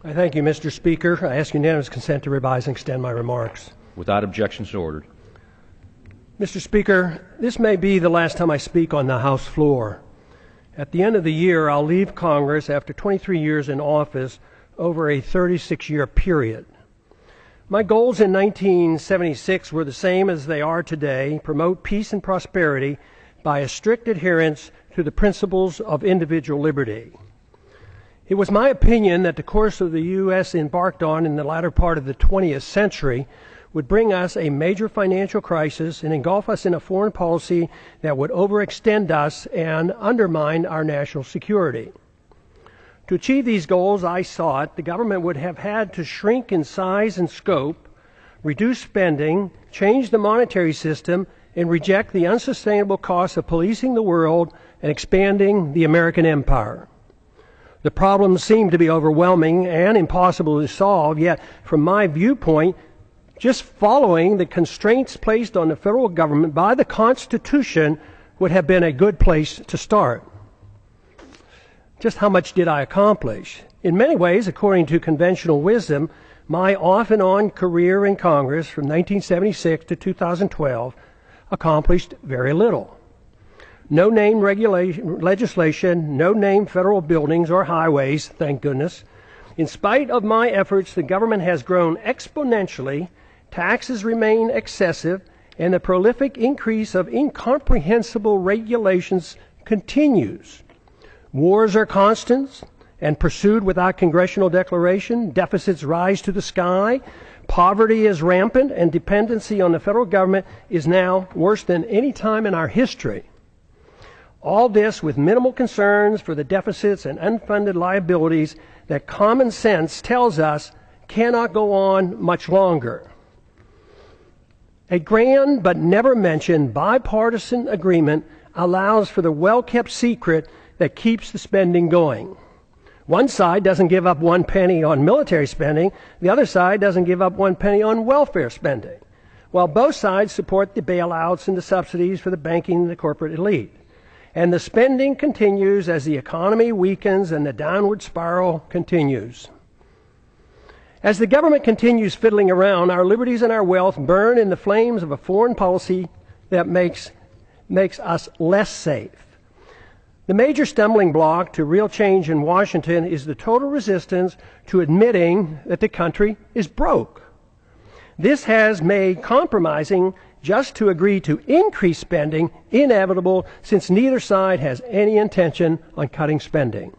I thank you, Mr. Speaker. I ask unanimous consent to revise and extend my remarks. Without objection, so ordered. Mr. Speaker, this may be the last time I speak on the House floor. At the end of the year, I'll leave Congress after 23 years in office over a 36-year period. My goals in 1976 were the same as they are today: promote peace and prosperity by a strict adherence to the principles of individual liberty. It was my opinion that the course of the U.S. embarked on in the latter part of the 20th century would bring us a major financial crisis and engulf us in a foreign policy that would overextend us and undermine our national security. To achieve these goals, I sought the government would have had to shrink in size and scope, reduce spending, change the monetary system, and reject the unsustainable costs of policing the world and expanding the American empire. The problems seem to be overwhelming and impossible to solve, yet from my viewpoint, just following the constraints placed on the federal government by the Constitution would have been a good place to start. Just how much did I accomplish? In many ways, according to conventional wisdom, my off and on career in Congress from 1976 to 2012 accomplished very little. No name legislation, no name federal buildings or highways, thank goodness. In spite of my efforts, the government has grown exponentially, taxes remain excessive, and the prolific increase of incomprehensible regulations continues. Wars are constant and pursued without congressional declaration. Deficits rise to the sky. Poverty is rampant, and dependency on the federal government is now worse than any time in our history. All this with minimal concerns for the deficits and unfunded liabilities that common sense tells us cannot go on much longer. A grand but never mentioned bipartisan agreement allows for the well-kept secret that keeps the spending going. One side doesn't give up 1 penny on military spending, the other side doesn't give up 1 penny on welfare spending, while both sides support the bailouts and the subsidies for the banking and the corporate elite. And the spending continues as the economy weakens and the downward spiral continues. As the government continues fiddling around, our liberties and our wealth burn in the flames of a foreign policy that makes us less safe. The major stumbling block to real change in Washington is the total resistance to admitting that the country is broke. This has made compromising just to agree to increase spending inevitable, since neither side has any intention on cutting spending.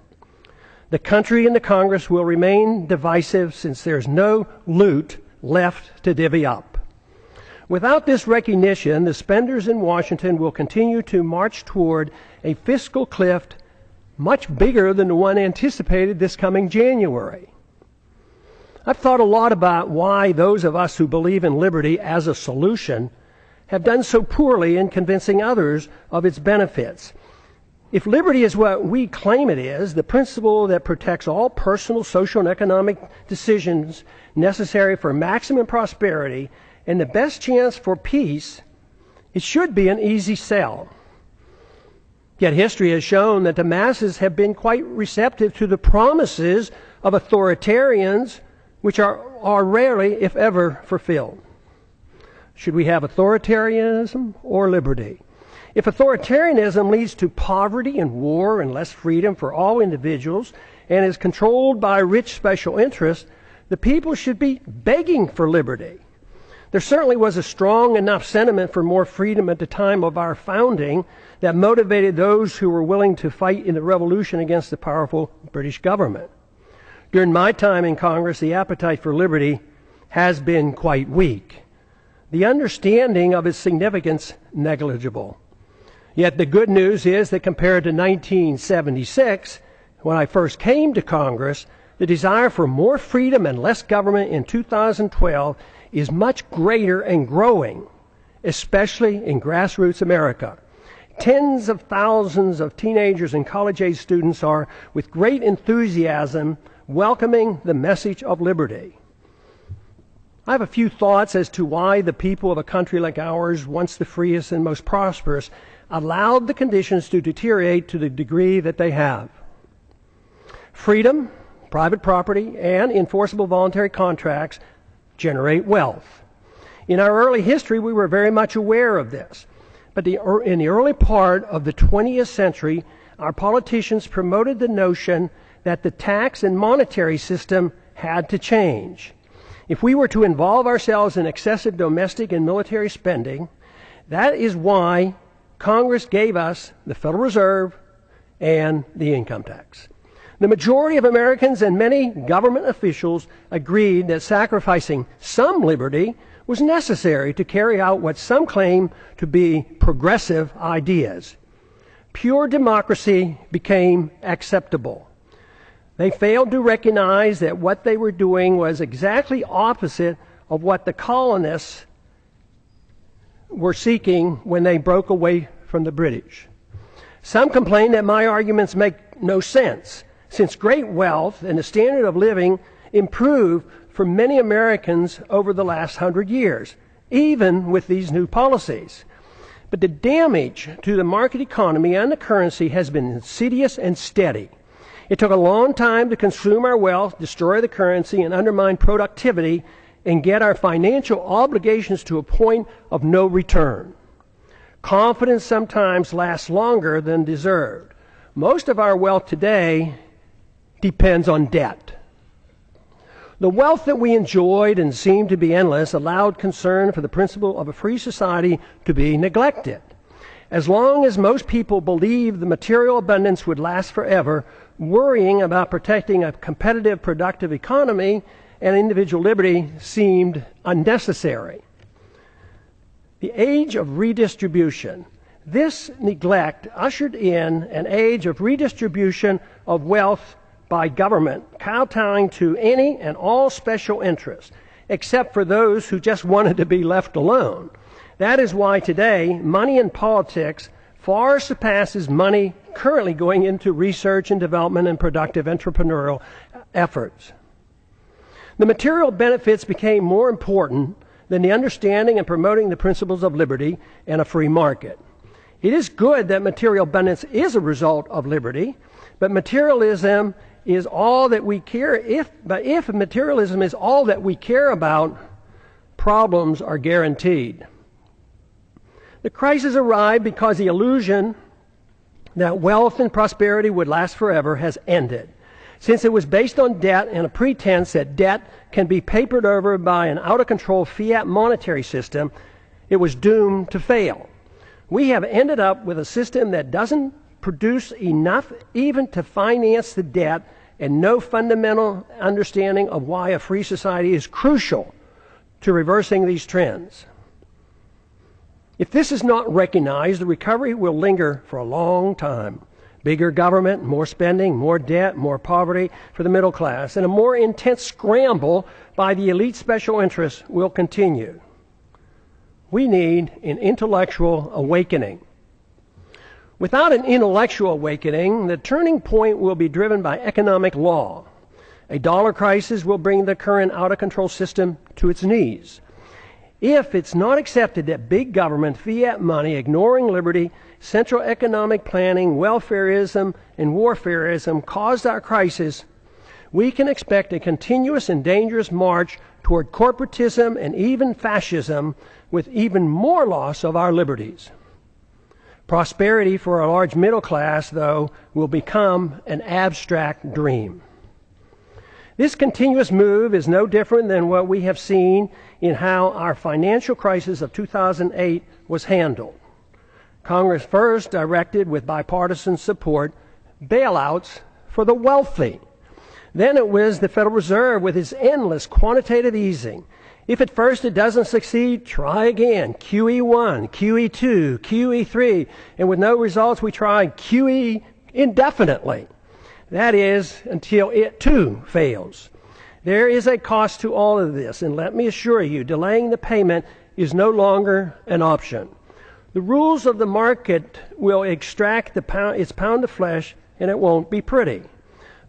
The country and the Congress will remain divisive since there's no loot left to divvy up. Without this recognition, the spenders in Washington will continue to march toward a fiscal cliff much bigger than the one anticipated this coming January. I've thought a lot about why those of us who believe in liberty as a solution have done so poorly in convincing others of its benefits. If liberty is what we claim it is, the principle that protects all personal, social, and economic decisions necessary for maximum prosperity and the best chance for peace, it should be an easy sell. Yet history has shown that the masses have been quite receptive to the promises of authoritarians, which are rarely, if ever, fulfilled. Should we have authoritarianism or liberty? If authoritarianism leads to poverty and war and less freedom for all individuals and is controlled by rich special interests, the people should be begging for liberty. There certainly was a strong enough sentiment for more freedom at the time of our founding that motivated those who were willing to fight in the revolution against the powerful British government. During my time in Congress, the appetite for liberty has been quite weak. The understanding of its significance negligible. Yet the good news is that compared to 1976, when I first came to Congress, the desire for more freedom and less government in 2012 is much greater and growing, especially in grassroots America. Tens of thousands of teenagers and college-age students are, with great enthusiasm, welcoming the message of liberty. I have a few thoughts as to why the people of a country like ours, once the freest and most prosperous, allowed the conditions to deteriorate to the degree that they have. Freedom, private property, and enforceable voluntary contracts generate wealth. In our early history, we were very much aware of this. But in the early part of the 20th century, our politicians promoted the notion that the tax and monetary system had to change. If we were to involve ourselves in excessive domestic and military spending, that is why Congress gave us the Federal Reserve and the income tax. The majority of Americans and many government officials agreed that sacrificing some liberty was necessary to carry out what some claim to be progressive ideas. Pure democracy became acceptable. They failed to recognize that what they were doing was exactly opposite of what the colonists were seeking when they broke away from the British. Some complain that my arguments make no sense, since great wealth and the standard of living improved for many Americans over the last 100 years, even with these new policies. But the damage to the market economy and the currency has been insidious and steady. It took a long time to consume our wealth, destroy the currency, and undermine productivity, and get our financial obligations to a point of no return. Confidence sometimes lasts longer than deserved. Most of our wealth today depends on debt. The wealth that we enjoyed and seemed to be endless allowed concern for the principle of a free society to be neglected. As long as most people believed the material abundance would last forever, worrying about protecting a competitive, productive economy and individual liberty seemed unnecessary. The age of redistribution. This neglect ushered in an age of redistribution of wealth by government, kowtowing to any and all special interests, except for those who just wanted to be left alone. That is why today, money in politics far surpasses money currently going into research and development and productive entrepreneurial efforts. The material benefits became more important than the understanding and promoting the principles of liberty and a free market. It is good that material abundance is a result of liberty, but materialism is all that we care. If materialism is all that we care about, problems are guaranteed. The crisis arrived because the illusion that wealth and prosperity would last forever has ended. Since it was based on debt and a pretense that debt can be papered over by an out-of-control fiat monetary system, it was doomed to fail. We have ended up with a system that doesn't produce enough even to finance the debt, and no fundamental understanding of why a free society is crucial to reversing these trends. If this is not recognized, the recovery will linger for a long time. Bigger government, more spending, more debt, more poverty for the middle class, and a more intense scramble by the elite special interests will continue. We need an intellectual awakening. Without an intellectual awakening, the turning point will be driven by economic law. A dollar crisis will bring the current out-of-control system to its knees. If it's not accepted that big government, fiat money, ignoring liberty, central economic planning, welfareism, and warfareism caused our crisis, we can expect a continuous and dangerous march toward corporatism and even fascism, with even more loss of our liberties. Prosperity for a large middle class, though, will become an abstract dream. This continuous move is no different than what we have seen in how our financial crisis of 2008 was handled. Congress first directed, with bipartisan support, bailouts for the wealthy. Then it was the Federal Reserve with its endless quantitative easing. If at first it doesn't succeed, try again. QE1, QE2, QE3, and with no results, we try QE indefinitely. That is, until it too fails. There is a cost to all of this, and let me assure you, delaying the payment is no longer an option. The rules of the market will extract its pound of flesh, and it won't be pretty.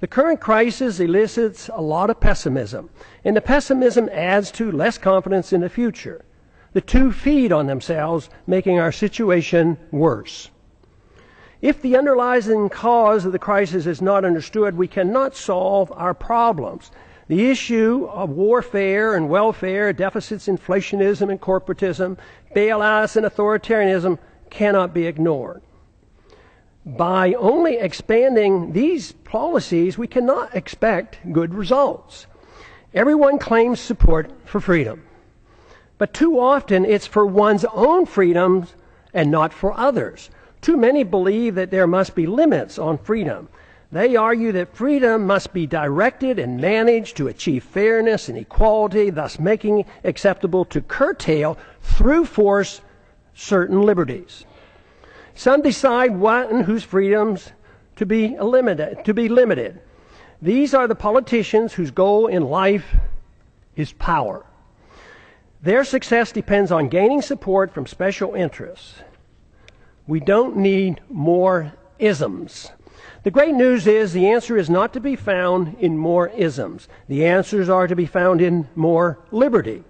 The current crisis elicits a lot of pessimism, and the pessimism adds to less confidence in the future. The two feed on themselves, making our situation worse. If the underlying cause of the crisis is not understood, we cannot solve our problems. The issue of warfare and welfare, deficits, inflationism and corporatism, bailouts and authoritarianism cannot be ignored. By only expanding these policies, we cannot expect good results. Everyone claims support for freedom, but too often it's for one's own freedoms and not for others. Too many believe that there must be limits on freedom. They argue that freedom must be directed and managed to achieve fairness and equality, thus making it acceptable to curtail through force certain liberties. Some decide what and whose freedoms to be limited. These are the politicians whose goal in life is power. Their success depends on gaining support from special interests. We don't need more isms. The great news is the answer is not to be found in more isms. The answers are to be found in more liberty,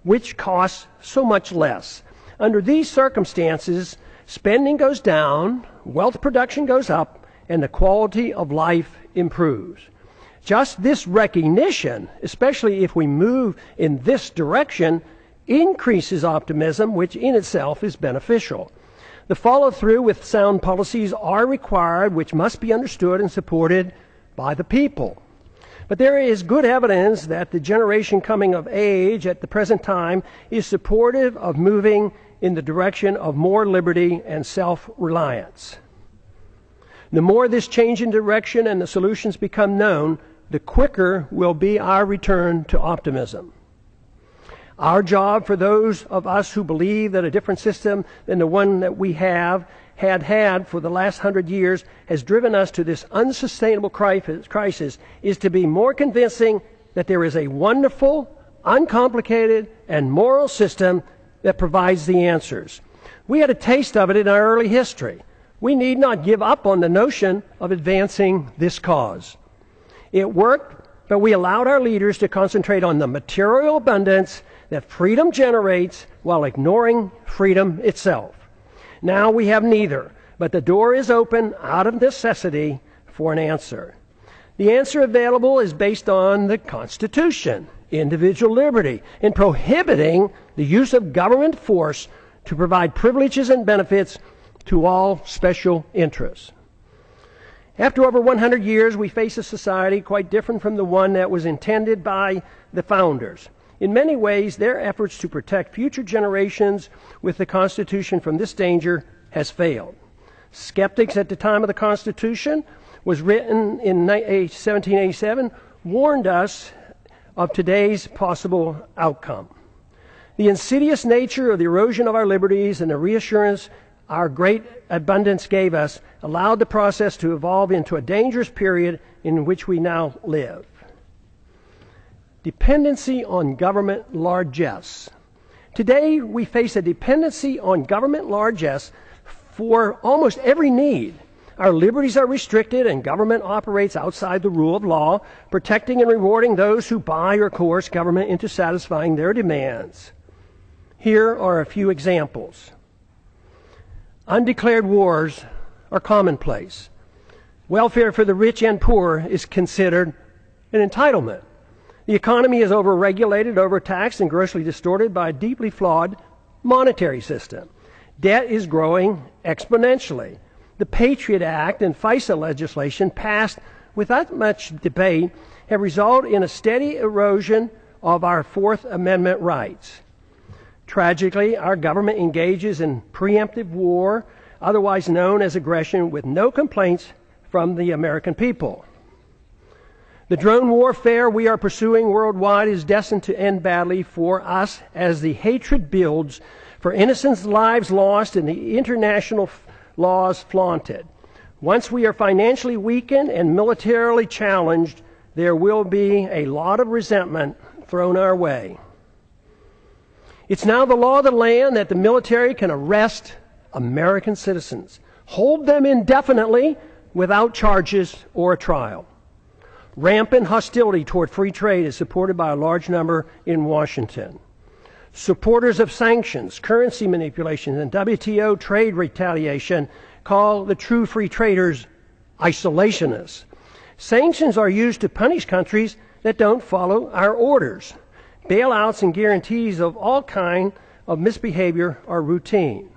which costs so much less. Under these circumstances, spending goes down, wealth production goes up, and the quality of life improves. Just this recognition, especially if we move in this direction, increases optimism, which in itself is beneficial. The follow-through with sound policies are required, which must be understood and supported by the people. But there is good evidence that the generation coming of age at the present time is supportive of moving in the direction of more liberty and self-reliance. The more this change in direction and the solutions become known, the quicker will be our return to optimism. Our job for those of us who believe that a different system than the one that we had for the last 100 years has driven us to this unsustainable crisis is to be more convincing that there is a wonderful, uncomplicated, and moral system that provides the answers. We had a taste of it in our early history. We need not give up on the notion of advancing this cause. It worked, but we allowed our leaders to concentrate on the material abundance that freedom generates while ignoring freedom itself. Now we have neither, but the door is open out of necessity for an answer. The answer available is based on the Constitution, individual liberty, in prohibiting the use of government force to provide privileges and benefits to all special interests. After over 100 years, we face a society quite different from the one that was intended by the founders. In many ways, their efforts to protect future generations with the Constitution from this danger has failed. Skeptics at the time of the Constitution, was written in 1787, warned us of today's possible outcome. The insidious nature of the erosion of our liberties and the reassurance our great abundance gave us allowed the process to evolve into a dangerous period in which we now live. Dependency on government largesse. Today, we face a dependency on government largesse for almost every need. Our liberties are restricted and government operates outside the rule of law, protecting and rewarding those who buy or coerce government into satisfying their demands. Here are a few examples. Undeclared wars are commonplace. Welfare for the rich and poor is considered an entitlement. The economy is overregulated, overtaxed, and grossly distorted by a deeply flawed monetary system. Debt is growing exponentially. The Patriot Act and FISA legislation passed without much debate have resulted in a steady erosion of our Fourth Amendment rights. Tragically, our government engages in preemptive war, otherwise known as aggression, with no complaints from the American people. The drone warfare we are pursuing worldwide is destined to end badly for us as the hatred builds, for innocent lives lost and the international laws flaunted. Once we are financially weakened and militarily challenged, there will be a lot of resentment thrown our way. It's now the law of the land that the military can arrest American citizens, hold them indefinitely without charges or a trial. Rampant hostility toward free trade is supported by a large number in Washington. Supporters of sanctions, currency manipulation, and WTO trade retaliation call the true free traders isolationists. Sanctions are used to punish countries that don't follow our orders. Bailouts and guarantees of all kinds of misbehavior are routine.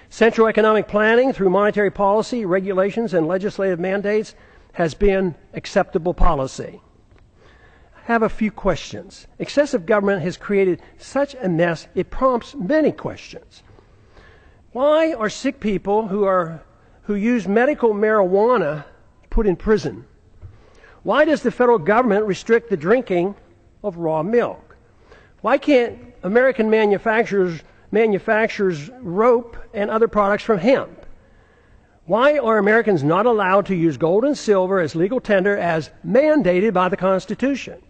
Central economic planning through monetary policy, regulations, and legislative mandates has been acceptable policy. I have a few questions. Excessive government has created such a mess, it prompts many questions. Why are sick people who use medical marijuana put in prison? Why does the federal government restrict the drinking of raw milk? Why can't American manufacturers rope and other products from hemp? Why are Americans not allowed to use gold and silver as legal tender as mandated by the Constitution?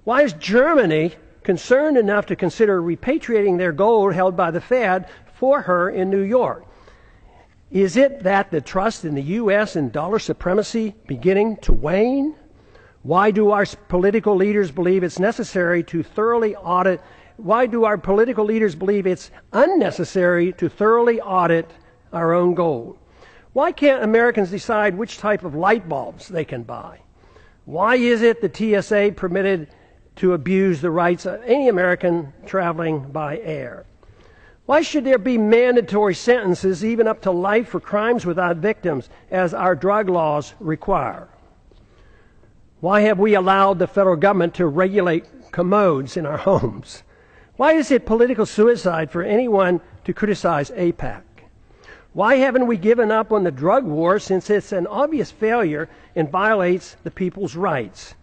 Why is Germany concerned enough to consider repatriating their gold held by the Fed for her in New York? Is it that the trust in the U.S. and dollar supremacy beginning to wane? Why do our political leaders believe it's necessary to thoroughly audit? Why do our political leaders believe it's unnecessary to thoroughly audit our own gold? Why can't Americans decide which type of light bulbs they can buy? Why is it the TSA permitted to abuse the rights of any American traveling by air? Why should there be mandatory sentences, even up to life, for crimes without victims, as our drug laws require? Why have we allowed the federal government to regulate commodes in our homes? Why is it political suicide for anyone to criticize AIPAC? Why haven't we given up on the drug war, since it's an obvious failure and violates the people's rights?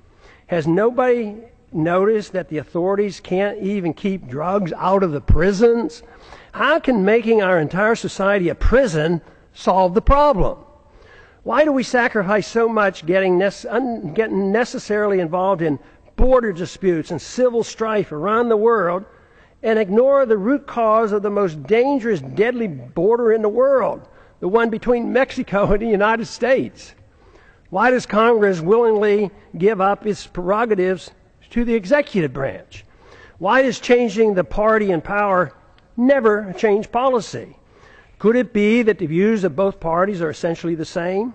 Has nobody noticed that the authorities can't even keep drugs out of the prisons? How can making our entire society a prison solve the problem? Why do we sacrifice so much getting necessarily involved in border disputes and civil strife around the world and ignore the root cause of the most dangerous, deadly border in the world, the one between Mexico and the United States? Why does Congress willingly give up its prerogatives to the executive branch? Why does changing the party in power never change policy? Could it be that the views of both parties are essentially the same?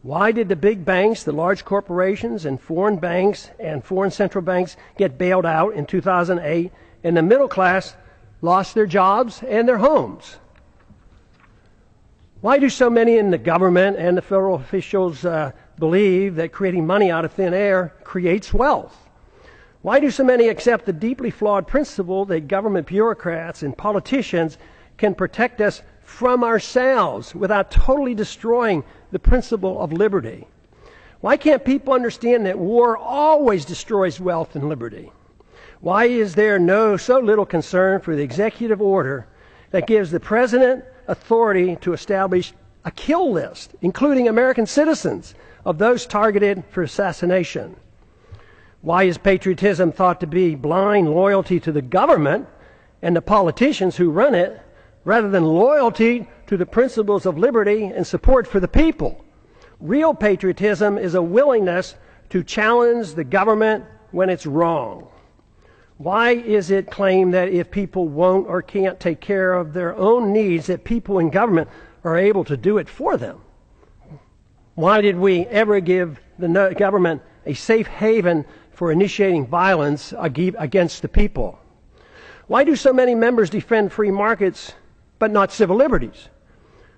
Why did the big banks, the large corporations, and foreign banks and foreign central banks get bailed out in 2008, and the middle class lost their jobs and their homes? Why do so many in the government and the federal officials believe that creating money out of thin air creates wealth? Why do so many accept the deeply flawed principle that government bureaucrats and politicians can protect us from ourselves without totally destroying the principle of liberty? Why can't people understand that war always destroys wealth and liberty? Why is there so little concern for the executive order that gives the president authority to establish a kill list, including American citizens, of those targeted for assassination? Why is patriotism thought to be blind loyalty to the government and the politicians who run it, rather than loyalty to the principles of liberty and support for the people? Real patriotism is a willingness to challenge the government when it's wrong. Why is it claimed that if people won't or can't take care of their own needs, that people in government are able to do it for them? Why did we ever give the government a safe haven for initiating violence against the people? Why do so many members defend free markets but not civil liberties?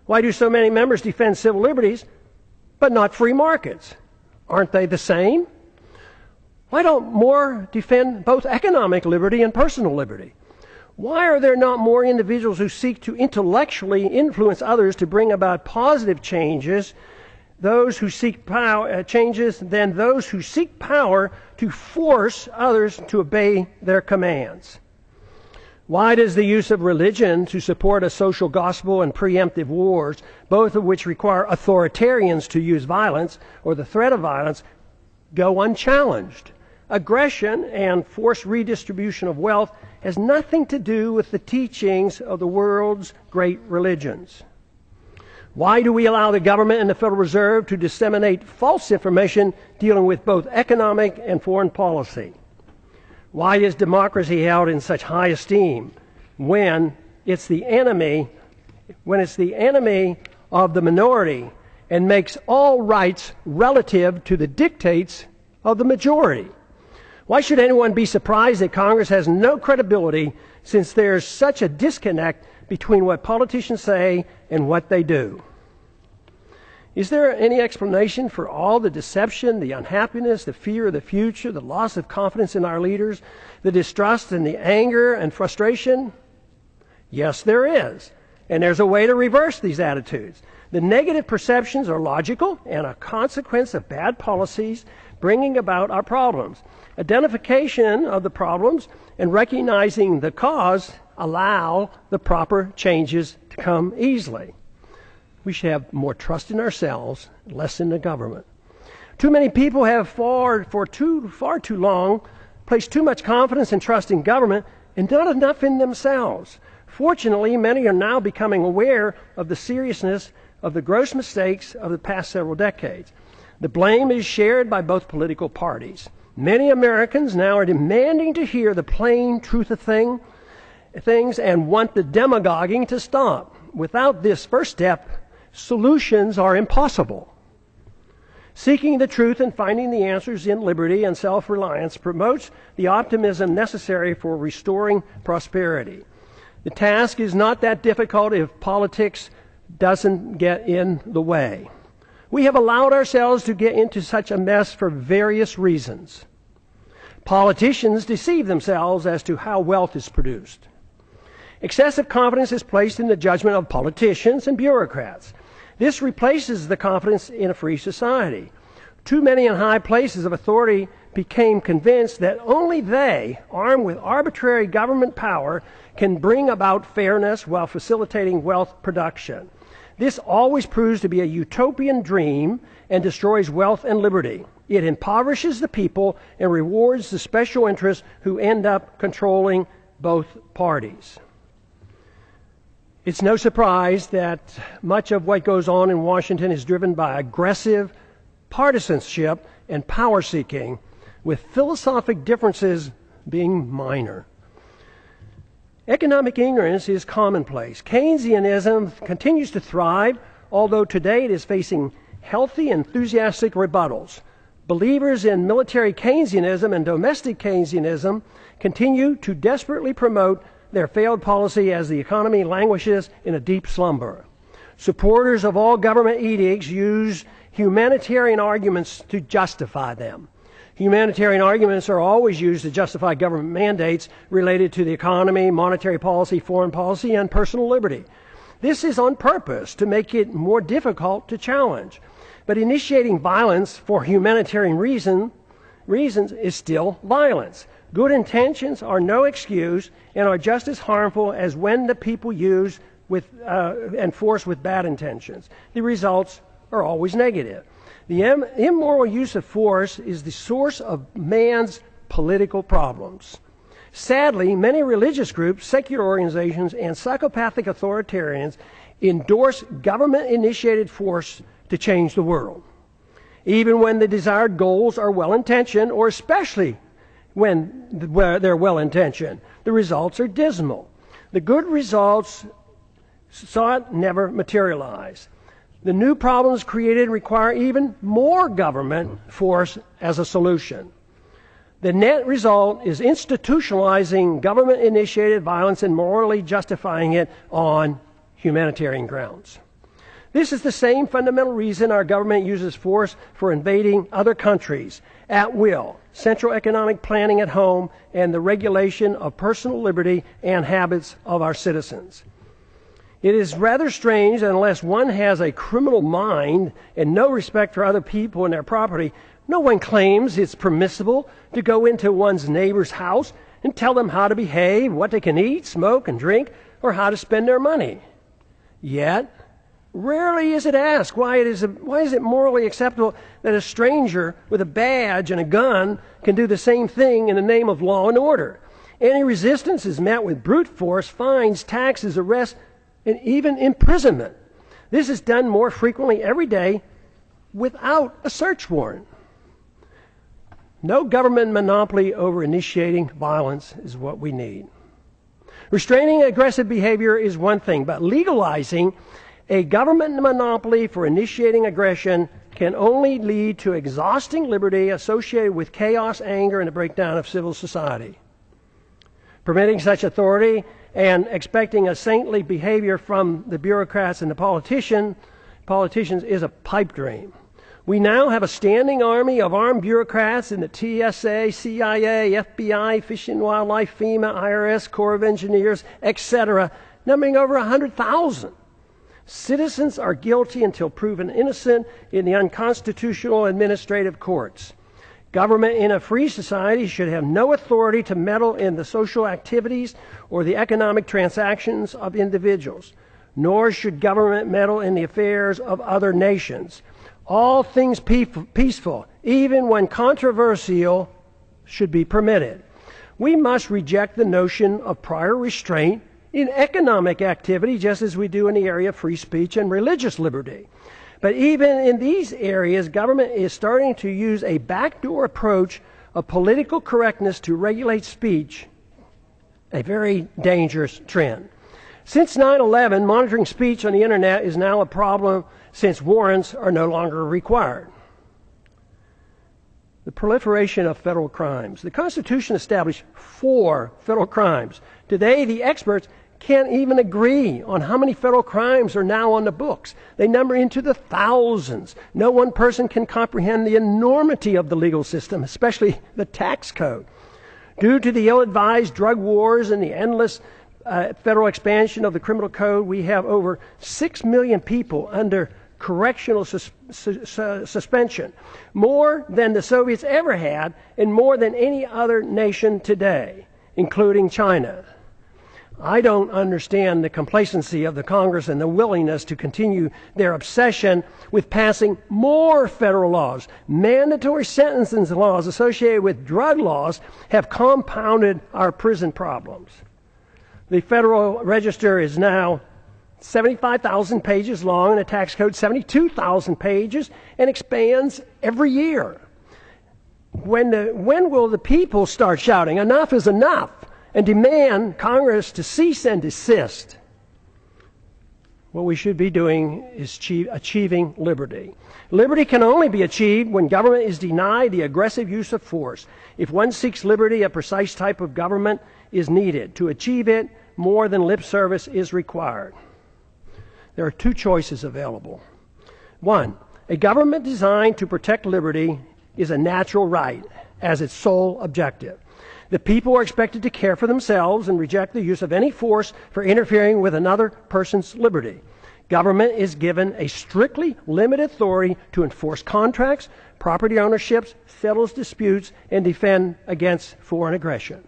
Why do so many members defend civil liberties but not free markets? Aren't they the same? Why don't more defend both economic liberty and personal liberty? Why are there not more individuals who seek to intellectually influence others to bring about positive changes, those who seek changes, than those who seek power to force others to obey their commands? Why does the use of religion to support a social gospel and preemptive wars, both of which require authoritarians to use violence or the threat of violence, go unchallenged? Aggression and forced redistribution of wealth has nothing to do with the teachings of the world's great religions. Why do we allow the government and the Federal Reserve to disseminate false information dealing with both economic and foreign policy? Why is democracy held in such high esteem when it's the enemy of the minority and makes all rights relative to the dictates of the majority? Why should anyone be surprised that Congress has no credibility since there's such a disconnect between what politicians say and what they do? Is there any explanation for all the deception, the unhappiness, the fear of the future, the loss of confidence in our leaders, the distrust and the anger and frustration? Yes, there is. And there's a way to reverse these attitudes. The negative perceptions are logical and a consequence of bad policies bringing about our problems. Identification of the problems and recognizing the cause allow the proper changes to come easily. We should have more trust in ourselves, less in the government. Too many people have far too long placed too much confidence and trust in government and not enough in themselves. Fortunately, many are now becoming aware of the seriousness of the gross mistakes of the past several decades. The blame is shared by both political parties. Many Americans now are demanding to hear the plain truth of things and want the demagoguing to stop. Without this first step, solutions are impossible. Seeking the truth and finding the answers in liberty and self-reliance promotes the optimism necessary for restoring prosperity. The task is not that difficult if politics doesn't get in the way. We have allowed ourselves to get into such a mess for various reasons. Politicians deceive themselves as to how wealth is produced. Excessive confidence is placed in the judgment of politicians and bureaucrats. This replaces the confidence in a free society. Too many in high places of authority became convinced that only they, armed with arbitrary government power, can bring about fairness while facilitating wealth production. This always proves to be a utopian dream and destroys wealth and liberty. It impoverishes the people and rewards the special interests who end up controlling both parties. It's no surprise that much of what goes on in Washington is driven by aggressive partisanship and power seeking, with philosophic differences being minor. Economic ignorance is commonplace. Keynesianism continues to thrive, although today it is facing healthy, enthusiastic rebuttals. Believers in military Keynesianism and domestic Keynesianism continue to desperately promote their failed policy as the economy languishes in a deep slumber. Supporters of all government edicts use humanitarian arguments to justify them. Humanitarian arguments are always used to justify government mandates related to the economy, monetary policy, foreign policy, and personal liberty. This is on purpose to make it more difficult to challenge. But initiating violence for humanitarian reasons is still violence. Good intentions are no excuse and are just as harmful as when the people use and force with bad intentions. The results are always negative. The immoral use of force is the source of man's political problems. Sadly, many religious groups, secular organizations, and psychopathic authoritarians endorse government-initiated force to change the world. Even when the desired goals are well-intentioned, or especially when they're well-intentioned, the results are dismal. The good results sought never materialize. The new problems created require even more government force as a solution. The net result is institutionalizing government-initiated violence and morally justifying it on humanitarian grounds. This is the same fundamental reason our government uses force for invading other countries at will, central economic planning at home, and the regulation of personal liberty and habits of our citizens. It is rather strange that unless one has a criminal mind and no respect for other people and their property, no one claims it's permissible to go into one's neighbor's house and tell them how to behave, what they can eat, smoke, and drink, or how to spend their money. Yet, rarely is it asked why is it morally acceptable that a stranger with a badge and a gun can do the same thing in the name of law and order. Any resistance is met with brute force, fines, taxes, arrests, and even imprisonment. This is done more frequently every day without a search warrant. No government monopoly over initiating violence is what we need. Restraining aggressive behavior is one thing, but legalizing a government monopoly for initiating aggression can only lead to exhausting liberty associated with chaos, anger, and the breakdown of civil society. Permitting such authority and expecting a saintly behavior from the bureaucrats and the politicians is a pipe dream. We now have a standing army of armed bureaucrats in the TSA, CIA, FBI, Fish and Wildlife, FEMA, IRS, Corps of Engineers, etc., numbering over 100,000. Citizens are guilty until proven innocent in the unconstitutional administrative courts. Government in a free society should have no authority to meddle in the social activities or the economic transactions of individuals, nor should government meddle in the affairs of other nations. All things peaceful, even when controversial, should be permitted. We must reject the notion of prior restraint in economic activity, just as we do in the area of free speech and religious liberty. But even in these areas, government is starting to use a backdoor approach of political correctness to regulate speech, a very dangerous trend. Since 9/11, monitoring speech on the internet is now a problem since warrants are no longer required. The proliferation of federal crimes. The Constitution established 4 federal crimes. Today, the experts can't even agree on how many federal crimes are now on the books. They number into the thousands. No one person can comprehend the enormity of the legal system, especially the tax code. Due to the ill-advised drug wars and the endless federal expansion of the criminal code, we have over 6 million people under correctional suspension, more than the Soviets ever had and more than any other nation today, including China. I don't understand the complacency of the Congress and the willingness to continue their obsession with passing more federal laws. Mandatory sentencing laws associated with drug laws have compounded our prison problems. The Federal Register is now 75,000 pages long and the tax code 72,000 pages and expands every year. When will the people start shouting, enough is enough, and demand Congress to cease and desist? What we should be doing is achieving liberty. Liberty can only be achieved when government is denied the aggressive use of force. If one seeks liberty, a precise type of government is needed. To achieve it, more than lip service is required. There are 2 choices available. 1, a government designed to protect liberty is a natural right as its sole objective. The people are expected to care for themselves and reject the use of any force for interfering with another person's liberty. Government is given a strictly limited authority to enforce contracts, property ownerships, settles disputes, and defend against foreign aggression.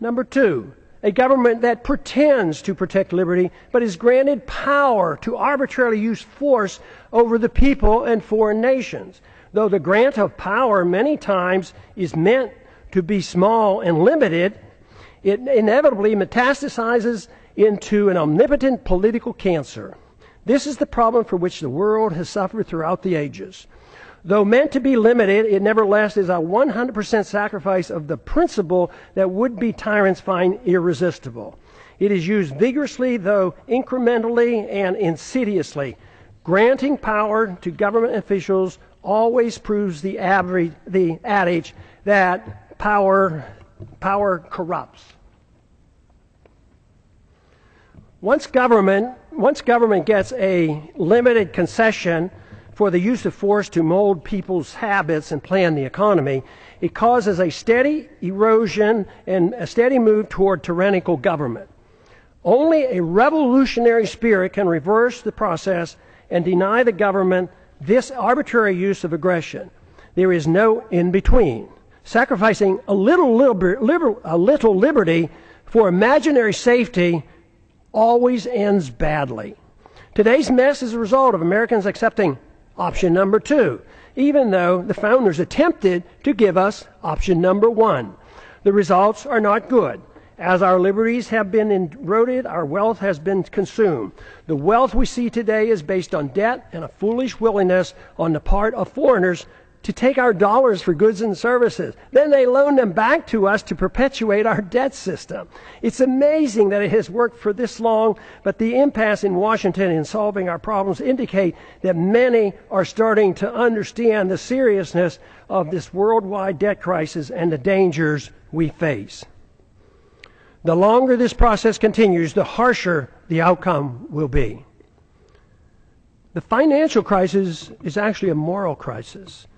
Number 2, a government that pretends to protect liberty but is granted power to arbitrarily use force over the people and foreign nations. Though the grant of power many times is meant to be small and limited, it inevitably metastasizes into an omnipotent political cancer. This is the problem for which the world has suffered throughout the ages. Though meant to be limited, it nevertheless is a 100% sacrifice of the principle that would-be tyrants find irresistible. It is used vigorously, though incrementally and insidiously. Granting power to government officials always proves the adage that power corrupts. Once government gets a limited concession for the use of force to mold people's habits and plan the economy, it causes a steady erosion and a steady move toward tyrannical government. Only a revolutionary spirit can reverse the process and deny the government this arbitrary use of aggression. There is no in-between. Sacrificing a little liberty for imaginary safety always ends badly. Today's mess is a result of Americans accepting option number 2, even though the founders attempted to give us option number 1. The results are not good. As our liberties have been eroded, our wealth has been consumed. The wealth we see today is based on debt and a foolish willingness on the part of foreigners to take our dollars for goods and services. Then they loan them back to us to perpetuate our debt system. It's amazing that it has worked for this long, but the impasse in Washington in solving our problems indicate that many are starting to understand the seriousness of this worldwide debt crisis and the dangers we face. The longer this process continues, the harsher the outcome will be. The financial crisis is actually a moral crisis.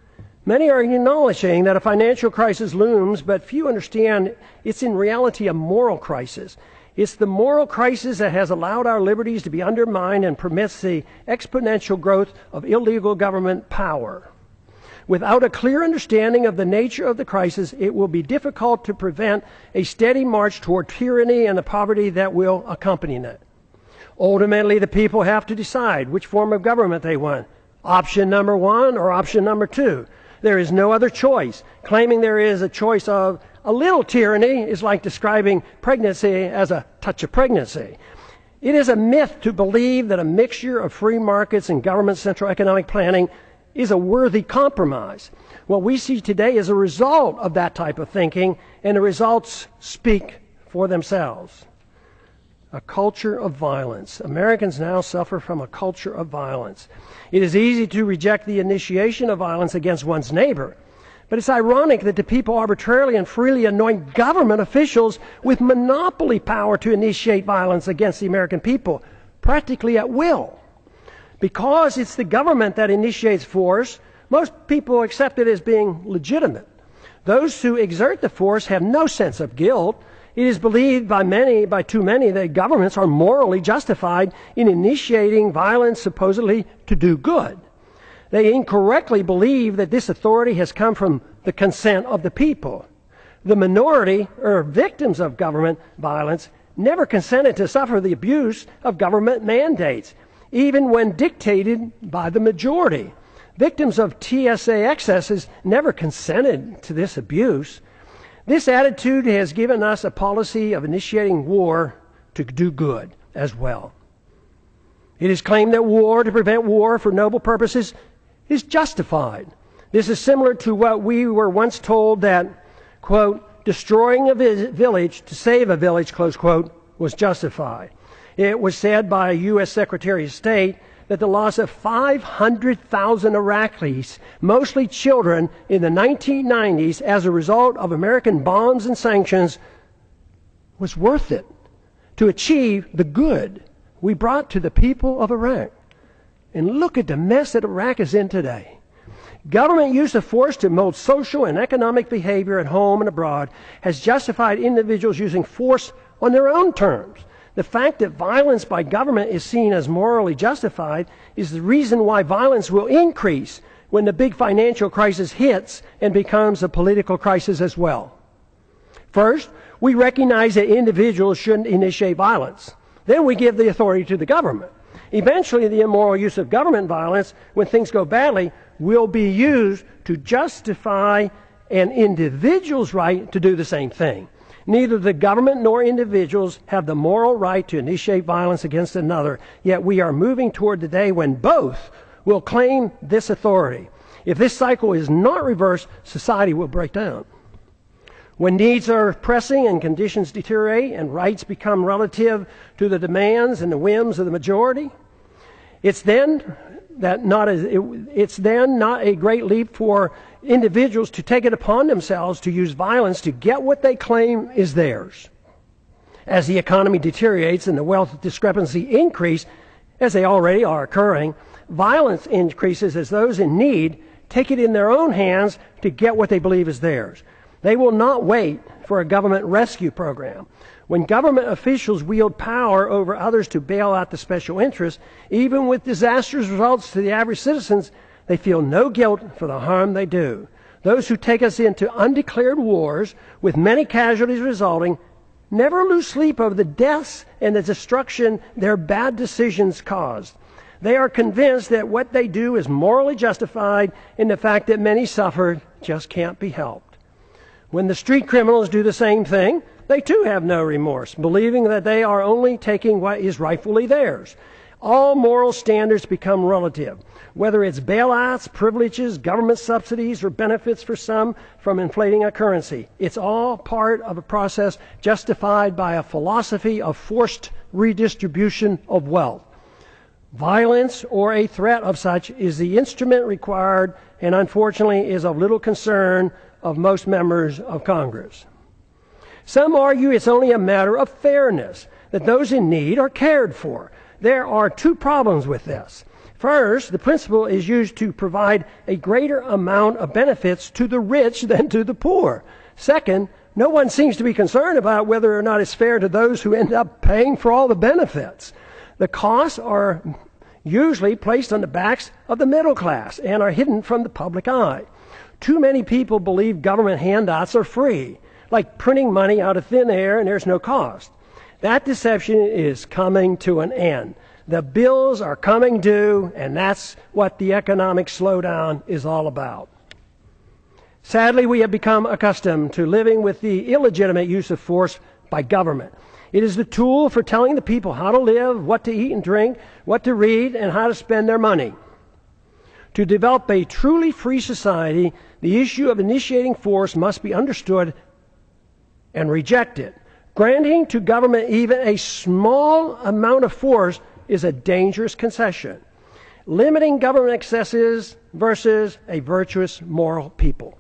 Many are acknowledging that a financial crisis looms, but few understand it's in reality a moral crisis. It's the moral crisis that has allowed our liberties to be undermined and permits the exponential growth of illegal government power. Without a clear understanding of the nature of the crisis, it will be difficult to prevent a steady march toward tyranny and the poverty that will accompany it. Ultimately, the people have to decide which form of government they want. Option number 1 or option number 2. There is no other choice. Claiming there is a choice of a little tyranny is like describing pregnancy as a touch of pregnancy. It is a myth to believe that a mixture of free markets and government central economic planning is a worthy compromise. What we see today is a result of that type of thinking, and the results speak for themselves. A culture of violence. Americans now suffer from a culture of violence. It is easy to reject the initiation of violence against one's neighbor, but it's ironic that the people arbitrarily and freely anoint government officials with monopoly power to initiate violence against the American people, practically at will. Because it's the government that initiates force, most people accept it as being legitimate. Those who exert the force have no sense of guilt. It is believed by too many, that governments are morally justified in initiating violence supposedly to do good. They incorrectly believe that this authority has come from the consent of the people. The minority, or victims of government violence, never consented to suffer the abuse of government mandates, even when dictated by the majority. Victims of TSA excesses never consented to this abuse. This attitude has given us a policy of initiating war to do good as well. It is claimed that war to prevent war for noble purposes is justified. This is similar to what we were once told that, quote, destroying a village to save a village, close quote, was justified. It was said by a U.S. Secretary of State that the loss of 500,000 Iraqis, mostly children, in the 1990s as a result of American bombs and sanctions was worth it to achieve the good we brought to the people of Iraq. And look at the mess that Iraq is in today. Government use of force to mold social and economic behavior at home and abroad has justified individuals using force on their own terms. The fact that violence by government is seen as morally justified is the reason why violence will increase when the big financial crisis hits and becomes a political crisis as well. First, we recognize that individuals shouldn't initiate violence. Then we give the authority to the government. Eventually, the immoral use of government violence, when things go badly, will be used to justify an individual's right to do the same thing. Neither the government nor individuals have the moral right to initiate violence against another, yet we are moving toward the day when both will claim this authority. If this cycle is not reversed, society will break down. When needs are pressing and conditions deteriorate and rights become relative to the demands and the whims of the majority, it's then not a great leap for individuals to take it upon themselves to use violence to get what they claim is theirs. As the economy deteriorates and the wealth discrepancy increase, as they already are occurring, violence increases as those in need take it in their own hands to get what they believe is theirs. They will not wait for a government rescue program. When government officials wield power over others to bail out the special interests, even with disastrous results to the average citizens, they feel no guilt for the harm they do. Those who take us into undeclared wars, with many casualties resulting, never lose sleep over the deaths and the destruction their bad decisions caused. They are convinced that what they do is morally justified, and the fact that many suffered just can't be helped. When the street criminals do the same thing, they too have no remorse, believing that they are only taking what is rightfully theirs. all moral standards become relative. Whether it's bailouts, privileges, government subsidies, or benefits for some from inflating a currency, it's all part of a process justified by a philosophy of forced redistribution of wealth. Violence or a threat of such is the instrument required and unfortunately is of little concern of most members of Congress. Some argue it's only a matter of fairness, that those in need are cared for. There are two problems with this. First, the principle is used to provide a greater amount of benefits to the rich than to the poor. Second, no one seems to be concerned about whether or not it's fair to those who end up paying for all the benefits. The costs are usually placed on the backs of the middle class and are hidden from the public eye. Too many people believe government handouts are free, like printing money out of thin air and there's no cost. That deception is coming to an end. The bills are coming due, and that's what the economic slowdown is all about. Sadly, we have become accustomed to living with the illegitimate use of force by government. It is the tool for telling the people how to live, what to eat and drink, what to read, and how to spend their money. To develop a truly free society, the issue of initiating force must be understood and rejected. Granting to government even a small amount of force is a dangerous concession. Limiting government excesses versus a virtuous moral people.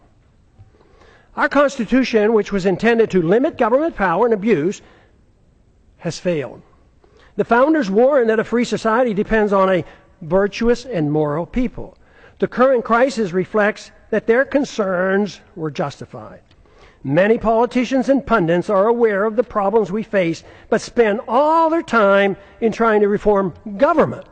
Our Constitution, which was intended to limit government power and abuse, has failed. The founders warned that a free society depends on a virtuous and moral people. The current crisis reflects that their concerns were justified. Many politicians and pundits are aware of the problems we face, but spend all their time in trying to reform government.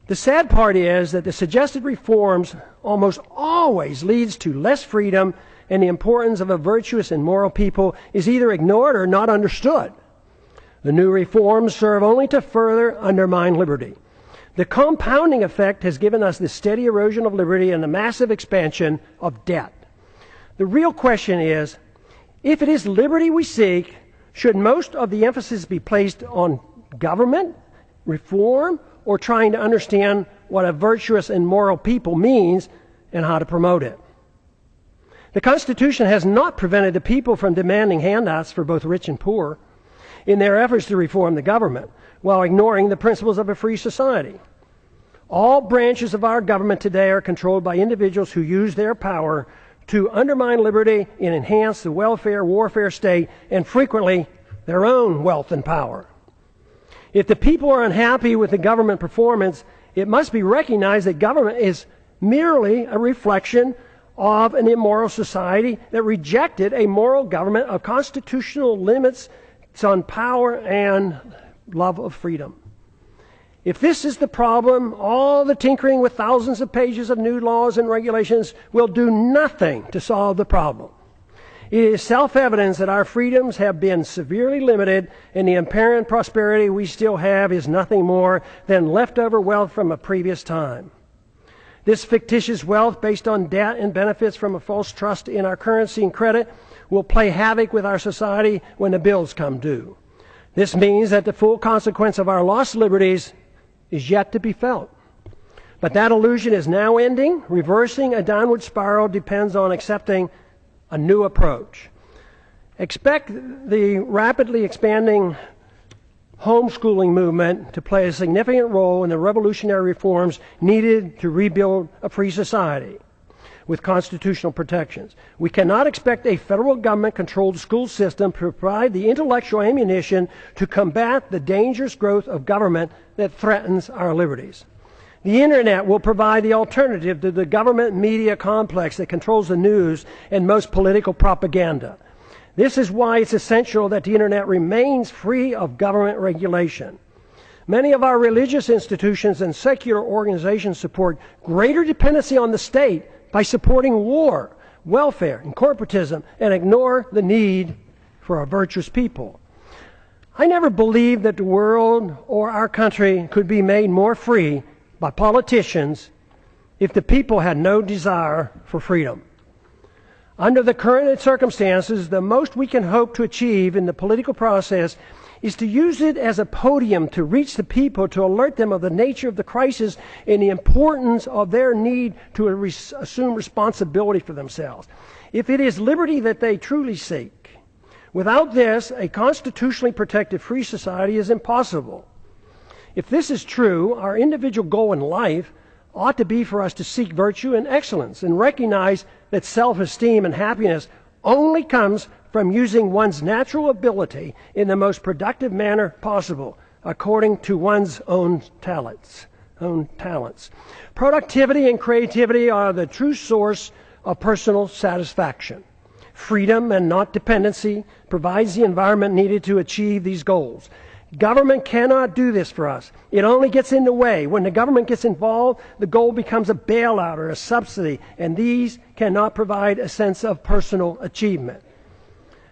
The sad part is that the suggested reforms almost always leads to less freedom, and the importance of a virtuous and moral people is either ignored or not understood. The new reforms serve only to further undermine liberty. The compounding effect has given us the steady erosion of liberty and the massive expansion of debt. The real question is, if it is liberty we seek, should most of the emphasis be placed on government, reform, or trying to understand what a virtuous and moral people means and how to promote it? The Constitution has not prevented the people from demanding handouts for both rich and poor in their efforts to reform the government, while ignoring the principles of a free society. All branches of our government today are controlled by individuals who use their power to undermine liberty and enhance the welfare warfare state, and frequently their own wealth and power. If the people are unhappy with the government performance, it must be recognized that government is merely a reflection of an immoral society that rejected a moral government of constitutional limits on power and love of freedom. If this is the problem, all the tinkering with thousands of pages of new laws and regulations will do nothing to solve the problem. It is self-evident that our freedoms have been severely limited, and the apparent prosperity we still have is nothing more than leftover wealth from a previous time. This fictitious wealth based on debt and benefits from a false trust in our currency and credit will play havoc with our society when the bills come due. This means that the full consequence of our lost liberties is yet to be felt. But that illusion is now ending. Reversing a downward spiral depends on accepting a new approach. Expect the rapidly expanding homeschooling movement to play a significant role in the revolutionary reforms needed to rebuild a free society with constitutional protections. We cannot expect a federal government-controlled school system to provide the intellectual ammunition to combat the dangerous growth of government that threatens our liberties. The Internet will provide the alternative to the government media complex that controls the news and most political propaganda. This is why it's essential that the Internet remains free of government regulation. Many of our religious institutions and secular organizations support greater dependency on the state by supporting war, welfare, and corporatism, and ignore the need for a virtuous people. I never believed that the world or our country could be made more free by politicians if the people had no desire for freedom. Under the current circumstances, the most we can hope to achieve in the political process is to use it as a podium to reach the people, to alert them of the nature of the crisis and the importance of their need to assume responsibility for themselves. If it is liberty that they truly seek, without this, a constitutionally protected free society is impossible. If this is true, our individual goal in life ought to be for us to seek virtue and excellence and recognize that self-esteem and happiness only comes from using one's natural ability in the most productive manner possible, according to one's own talents. Productivity and creativity are the true source of personal satisfaction. Freedom and not dependency provides the environment needed to achieve these goals. Government cannot do this for us. It only gets in the way. When the government gets involved, the goal becomes a bailout or a subsidy, and these cannot provide a sense of personal achievement.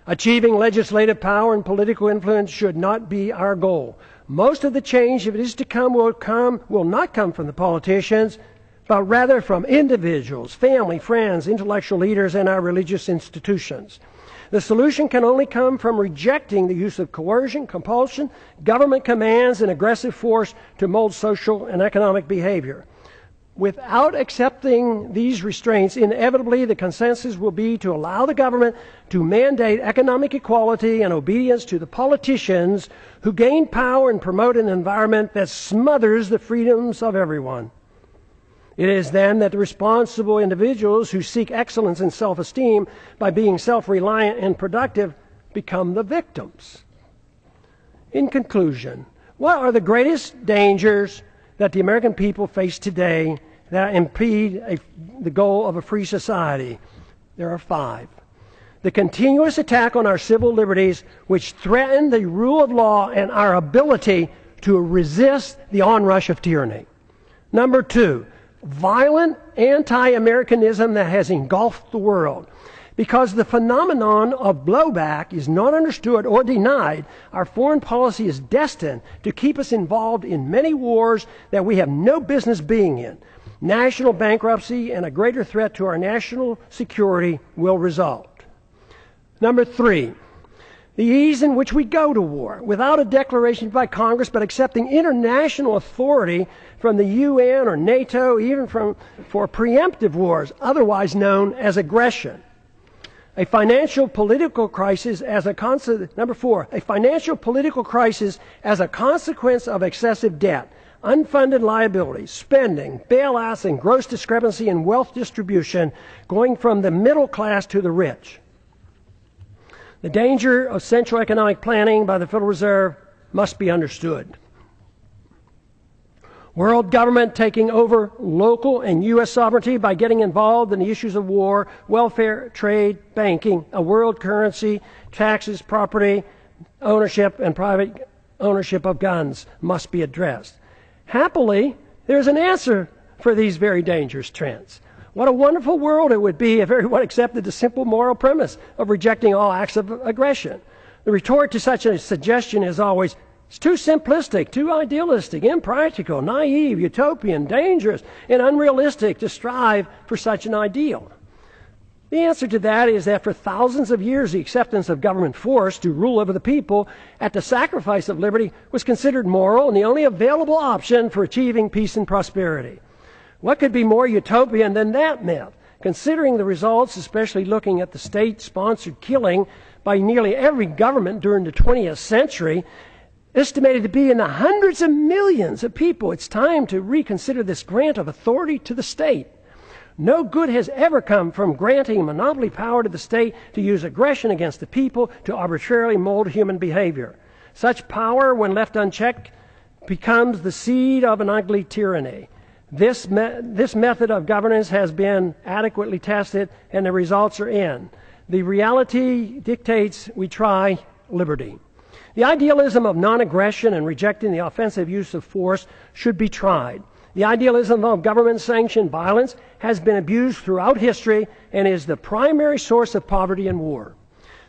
Achieving legislative power and political influence should not be our goal. Most of the change, if it is to come, will not come from the politicians, but rather from individuals, family, friends, intellectual leaders, and our religious institutions. The solution can only come from rejecting the use of coercion, compulsion, government commands, and aggressive force to mold social and economic behavior. Without accepting these restraints, inevitably the consensus will be to allow the government to mandate economic equality and obedience to the politicians who gain power and promote an environment that smothers the freedoms of everyone. It is then that the responsible individuals who seek excellence and self-esteem by being self-reliant and productive become the victims. In conclusion, what are the greatest dangers that the American people face today that impede the goal of a free society? There are 5. The continuous attack on our civil liberties, which threaten the rule of law and our ability to resist the onrush of tyranny. Number 2, violent anti-Americanism that has engulfed the world. Because the phenomenon of blowback is not understood or denied, our foreign policy is destined to keep us involved in many wars that we have no business being in. National bankruptcy and a greater threat to our national security will result. Number 3, the ease in which we go to war, without a declaration by Congress, but accepting international authority from the UN or NATO, even for preemptive wars, otherwise known as aggression. A financial political crisis as a Number 4, a financial political crisis as a consequence of excessive debt, unfunded liabilities, spending, bailouts, and gross discrepancy in wealth distribution going from the middle class to the rich. The danger of central economic planning by the Federal Reserve must be understood. World government taking over local and U.S. sovereignty by getting involved in the issues of war, welfare, trade, banking, a world currency, taxes, property, ownership, and private ownership of guns must be addressed. Happily, there's an answer for these very dangerous trends. What a wonderful world it would be if everyone accepted the simple moral premise of rejecting all acts of aggression. The retort to such a suggestion is always, it's too simplistic, too idealistic, impractical, naive, utopian, dangerous, and unrealistic to strive for such an ideal. The answer to that is that for thousands of years, the acceptance of government force to rule over the people at the sacrifice of liberty was considered moral and the only available option for achieving peace and prosperity. What could be more utopian than that myth? Considering the results, especially looking at the state-sponsored killing by nearly every government during the 20th century, estimated to be in the hundreds of millions of people, it's time to reconsider this grant of authority to the state. No good has ever come from granting monopoly power to the state to use aggression against the people to arbitrarily mold human behavior. Such power, when left unchecked, becomes the seed of an ugly tyranny. This method of governance has been adequately tested, and the results are in. The reality dictates we try liberty. The idealism of non-aggression and rejecting the offensive use of force should be tried. The idealism of government-sanctioned violence has been abused throughout history and is the primary source of poverty and war.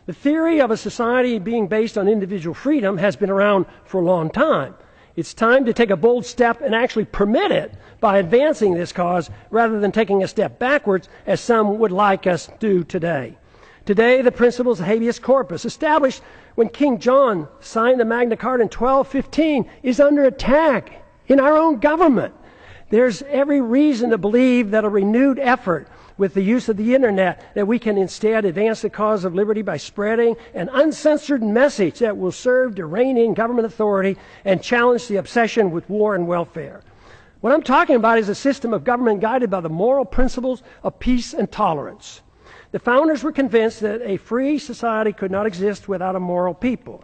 The theory of a society being based on individual freedom has been around for a long time. It's time to take a bold step and actually permit it by advancing this cause rather than taking a step backwards as some would like us to do today. Today, the principles of habeas corpus, established when King John signed the Magna Carta in 1215, is under attack in our own government. There's every reason to believe that a renewed effort with the use of the internet, that we can instead advance the cause of liberty by spreading an uncensored message that will serve to rein in government authority and challenge the obsession with war and welfare. What I'm talking about is a system of government guided by the moral principles of peace and tolerance. The founders were convinced that a free society could not exist without a moral people.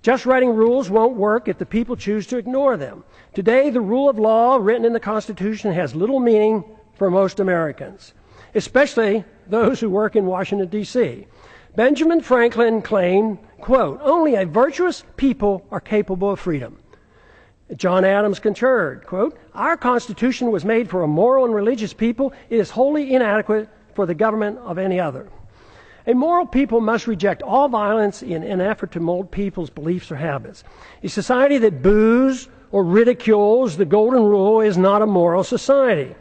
Just writing rules won't work if the people choose to ignore them. Today, the rule of law written in the Constitution has little meaning for most Americans, especially those who work in Washington, D.C. Benjamin Franklin claimed, quote, "Only a virtuous people are capable of freedom." John Adams concurred, quote, "Our Constitution was made for a moral and religious people. It is wholly inadequate for the government of any other." A moral people must reject all violence in an effort to mold people's beliefs or habits. A society that boos or ridicules the golden rule is not a moral society.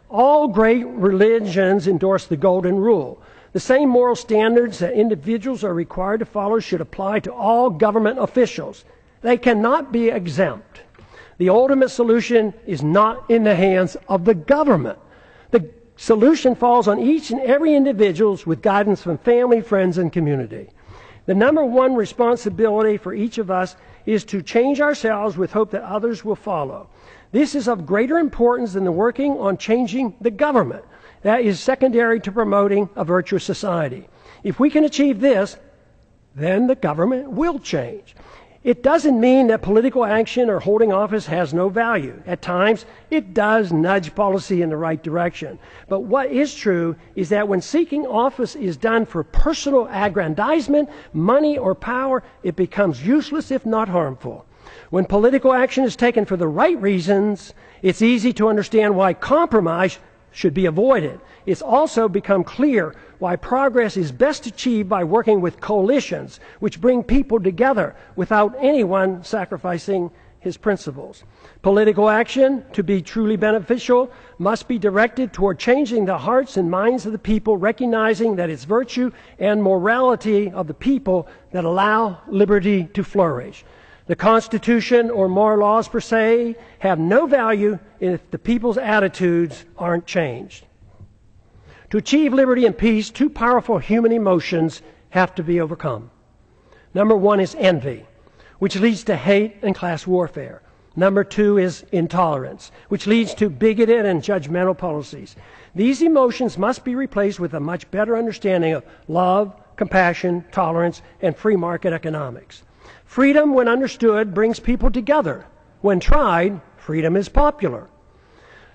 All great religions endorse the golden rule. The same moral standards that individuals are required to follow should apply to all government officials. They cannot be exempt. The ultimate solution is not in the hands of the government. The solution falls on each and every individual with guidance from family, friends, and community. The number one responsibility for each of us is to change ourselves with hope that others will follow. This is of greater importance than the working on changing the government. That is secondary to promoting a virtuous society. If we can achieve this, then the government will change. It doesn't mean that political action or holding office has no value. At times, it does nudge policy in the right direction. But what is true is that when seeking office is done for personal aggrandizement, money, or power, it becomes useless if not harmful. When political action is taken for the right reasons, it's easy to understand why compromise should be avoided. It's also become clear why progress is best achieved by working with coalitions, which bring people together without anyone sacrificing his principles. Political action, to be truly beneficial, must be directed toward changing the hearts and minds of the people, recognizing that it's virtue and morality of the people that allow liberty to flourish. The Constitution or moral laws per se have no value if the people's attitudes aren't changed. To achieve liberty and peace, two powerful human emotions have to be overcome. Number one is envy, which leads to hate and class warfare. Number two is intolerance, which leads to bigoted and judgmental policies. These emotions must be replaced with a much better understanding of love, compassion, tolerance, and free market economics. Freedom, when understood, brings people together. When tried, freedom is popular.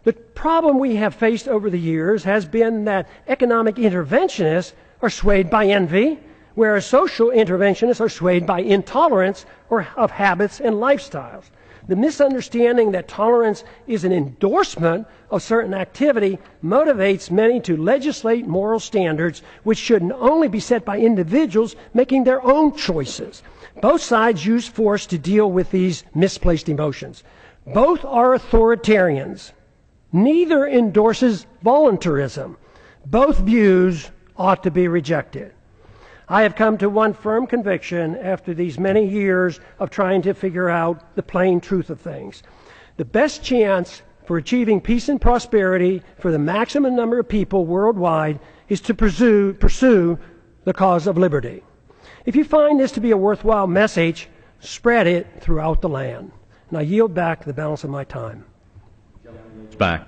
The problem we have faced over the years has been that economic interventionists are swayed by envy, whereas social interventionists are swayed by intolerance or of habits and lifestyles. The misunderstanding that tolerance is an endorsement of certain activity motivates many to legislate moral standards which should only be set by individuals making their own choices. Both sides use force to deal with these misplaced emotions. Both are authoritarians. Neither endorses voluntarism. Both views ought to be rejected. I have come to one firm conviction after these many years of trying to figure out the plain truth of things. The best chance for achieving peace and prosperity for the maximum number of people worldwide is to pursue the cause of liberty. If you find this to be a worthwhile message, spread it throughout the land. And I yield back the balance of my time. Back.